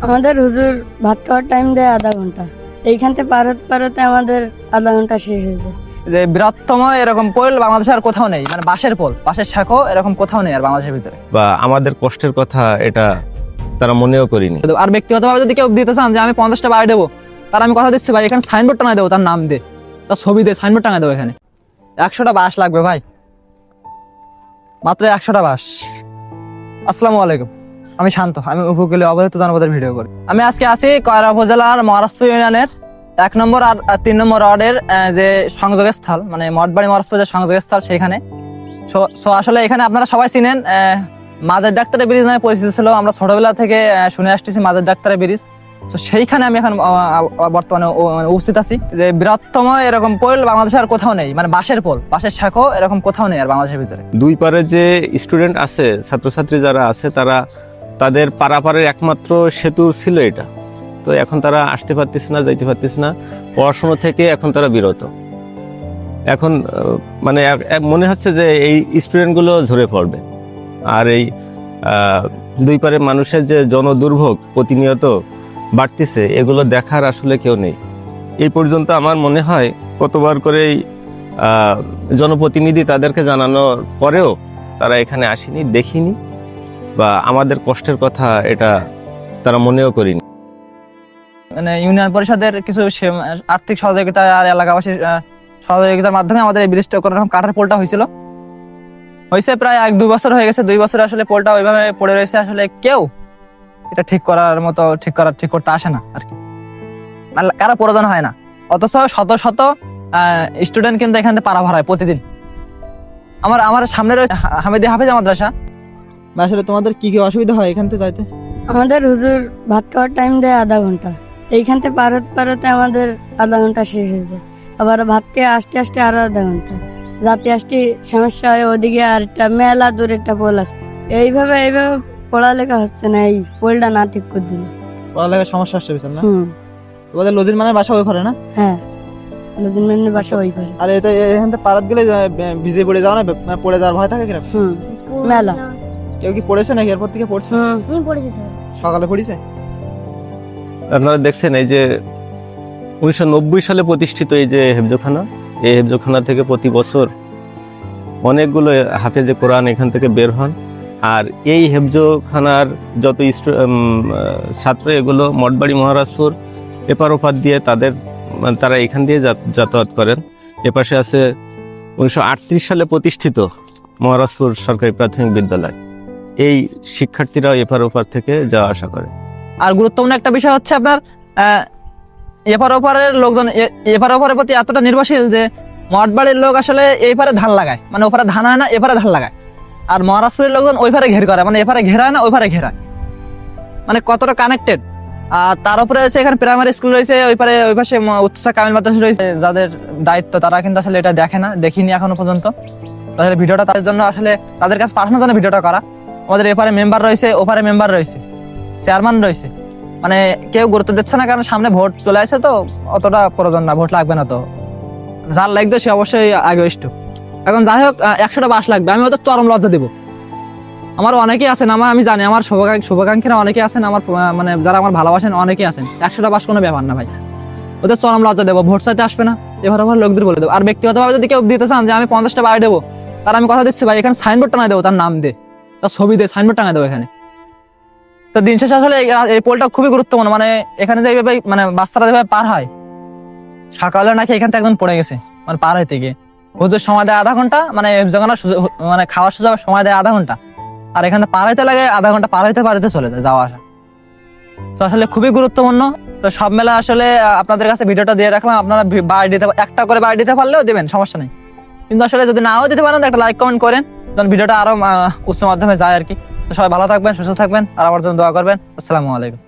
আমাদের হুজুর ভাত খাওয়ার টাইম দেয় আধা ঘন্টা, এইখান থেকে পারতে আমাদের আধা ঘন্টা শেষ হয়ে যায়। যে বৃহত্তম এরকম পোল বাংলাদেশে আর কোথাও নেই, মানে বাঁশের পোল, বাঁশের শাখো এরকম কোথাও নেই আর বাংলাদেশের ভিতরে। বা আমাদের কষ্টের কথা এটা তারা মনেও করিনি। আর ব্যক্তিগতভাবে যদি কেউ দিতে চান যে আমি 50টা বাড়ি দেবো, তার আমি কথা দিচ্ছি ভাই, এখানে সাইনবোর্ড টাঙায় দেবো, তার নাম দে, তার ছবি দে, সাইনবোর্ড টাঙায় দেবো। এখানে 100টা বাঁশ লাগবে ভাই, মাত্র 100টা বাঁশ। আসসালামু আলাইকুম, আমি শান্ত, আমি উপকূলীয় অবহেলিত জনপদের ভিডিও করি। আমি আজকে আছি কয়রা উপজেলার মহারাজপুর ইউনিয়নের 1 নম্বর আর 3 নম্বর ওয়ার্ডের যে সংযোগের স্থল, মানে মঠবাড়ি মহারাজপুর যে সংযোগের স্থল, সেখানে। সো আসলে এখানে আপনারা সবাই চিনেন, মাদের ডাক্তারের ব্রিজ নামে পরিচিত ছিল। আমরা ছোটবেলা থেকে শুনে আসতেছি মাদের ডাক্তারের ব্রিজ। তো সেইখানে আমি এখন বর্তমানে উপস্থিত আছি। যে বৃহত্তম এরকম পোল বাংলাদেশে আর কোথাও নেই, মানে বাঁশের পোল, বাঁশের শাখো এরকম কোথাও নেই আর বাংলাদেশের ভিতরে। দুই পারে যে স্টুডেন্ট আছে, ছাত্রছাত্রী যারা আছে, তারা তাদের পারাপারের একমাত্র সেতু ছিল এটা। তো এখন তারা আসতে পারতেছে না, যাইতে পারতেছে না, পড়াশোনা থেকে এখন তারা বিরত। এখন মানে মনে হচ্ছে যে এই স্টুডেন্টগুলো ঝরে পড়বে। আর এই দুই পারে মানুষের যে জনদুর্ভোগ প্রতিনিয়ত বাড়তেছে, এগুলো দেখার আসলে কেউ নেই। এই পর্যন্ত আমার মনে হয় কতবার করেই জনপ্রতিনিধি তাদেরকে জানানোর পরেও তারা এখানে আসেনি, দেখিনি, বা আমাদের কষ্টের কথা এটা তারা মনেও করিনি। মানে ইউনিয়ন পরিষদের কিছু আর্থিক সহযোগিতা আর এলাকাবাসীর সহযোগিতার মাধ্যমে আমাদের এই ব্রিজটা কোনো রকম কাঠের পোলটা হয়েছে প্রায় 1-2 বছর হয়ে গেছে। 2 বছর আসলে পোলটা ওইভাবে পড়ে রয়েছে। আসলে কেউ এটা ঠিক করার মতো ঠিক করতে আসে না আর কি, মানে কারো প্রয়োজন হয় না। অথচ শত শত স্টুডেন্ট কিন্তু এখান থেকে পারাভার হয় প্রতিদিন। আমার সামনে রয়েছে হামিদি হাফিজ মাদ্রাসা। আসলে তোমাদের কি কি অসুবিধা হয় এখান থেকে যাইতে? আমাদের হুজুর ভাত খাওয়ার টাইম দেয় আধা ঘন্টা, এইখান থেকে পারতে আমাদের আধা ঘন্টা শেষ হয়ে যায়। আবার ভাত খেয়ে আসতে আসতে আরো আধা ঘন্টা, যাতে আসতে সমস্যা হয়। ওদিকে আর একটা মেলা দূর একটা পোল আছে। এইভাবে পড়ালেখা হচ্ছে না, এই পোলটা না ঠিক করে দিলে পড়ালেখার সমস্যা হচ্ছে না। তোমাদের লজির মানে বাসা ওই পারে না? হ্যাঁ, লজিন মানে বাসা ওই পারে। আর এটা এখান থেকে পারাত গেলে ভিজে পড়ে যাওয়া না, মানে পড়ে যাওয়ার ভয় থাকে কিরকম? মেলা। কেউ কি পড়েছে নাকি এরপর থেকে পড়ছে? সকালে পড়েছে। আপনারা দেখছেন এই যে 1990 সালে প্রতিষ্ঠিত এই যে হেফজখানা, এই হেফজখানা থেকে প্রতি বছর অনেকগুলো হাফেজে কোরআন এখান থেকে বের হন। আর এই হেফজখানার যত ছাত্র, এগুলো মঠবাড়ি মহারাজপুর এপার ওপার দিয়ে তারা এখান দিয়ে যাতায়াত করেন। এপাশে আছে 1938 সালে প্রতিষ্ঠিত মহারাজপুর সরকারি প্রাথমিক বিদ্যালয়। এই শিক্ষার্থীরা এপার ওপার থেকে যাওয়া আসা করে। আর গুরুত্বপূর্ণ একটা বিষয় হচ্ছে আপনার এপার ওপারের লোকজন এপার ওপারের প্রতি এতটা নির্ভরশীল যে মঠবাড়ির লোক আসলে এই পারে ধান লাগায়, মানে ওপারে ধান হয় না, এপারে ধান লাগায়। আর মহারাজপুরের লোকজন ওই পারে ঘের করে, মানে এপারে ঘেরায় না, ওই পারে ঘেরায়, মানে কতটা কানেক্টেড। আর তার উপরে আছে এখানে প্রাইমারি স্কুল রয়েছে, ওই পাশে উচ্চশিক্ষা কামিল মাদ্রাসা রয়েছে। যাদের দায়িত্ব তারা কিন্তু আসলে এটা দেখে না, দেখিনি এখনো পর্যন্ত। তাহলে ভিডিওটা তাদের জন্য আসলে তাদের কাছে পাঠানোর জন্য ভিডিওটা করা। আমাদের এপারে মেম্বার রয়েছে, ওপারে মেম্বার রয়েছে, চেয়ারম্যান রয়েছে, মানে কেউ গুরুত্ব দিচ্ছে না, কারণ সামনে ভোট চলে আসে, তো অতটা প্রয়োজন না, ভোট লাগবে না। তো যার লাগবে সে অবশ্যই আগে ইষ্ট। এখন যাই হোক, 100টা বাস লাগবে, আমি ওদের চরম লজ্জা দেবো। আমার অনেকেই আছেন, আমি জানি আমার শুভাকাঙ্ক্ষীরা অনেকেই আছেন, আমার মানে যারা আমার ভালোবাসেন অনেকেই আছেন। 100টা বাস কোনো ব্যাপার না ভাই, ওদের চরম লজ্জা দেবো। ভোট চাইতে আসবে না, এবার আমার লোকদের বলে দেবো। আর ব্যক্তিগতভাবে যদি কেউ দিতে চান যে আমি 50টা বাড়ি দেবো, তার আমি কথা দিচ্ছি ভাই, এখানে সাইনবোর্ড টাঙায় দেবো, তার নাম দে, তার ছবি দে, সাইনবোর্ড টাঙায় দেবো এখানে। তো দিন শেষে আসলে এই পোলটা খুবই গুরুত্বপূর্ণ। মানে এখানে যে এইভাবে মানে বাচ্চারা যেভাবে পার হয়, সকালে নাকি এখান থেকে একদম পড়ে গেছে, মানে পার হইতে গিয়ে হুজুর সময় দেয় আধা ঘন্টা, মানে মানে খাওয়ার সুযোগ সময় দেয় আধা ঘন্টা, আর এখানে পার হইতে লাগে আধা ঘন্টা, পার হইতে চলে যায় যাওয়া আসা। তো আসলে খুবই গুরুত্বপূর্ণ। তো সব মেলা আসলে আপনাদের কাছে ভিডিওটা দিয়ে রাখলাম। আপনারা বাড়ি দিতে, একটা করে বাড়ি দিতে পারলেও দেবেন, সমস্যা নেই। কিন্তু আসলে যদি নাও দিতে পারেন, একটা লাইক কমেন্ট করেন, তখন ভিডিওটা আরো উচ্চ মাধ্যমে যায় আর কি। তো সবাই ভালো থাকবেন, সুস্থ থাকবেন, আর আমার জন্য দোয়া করবেন। আসসালামু আলাইকুম।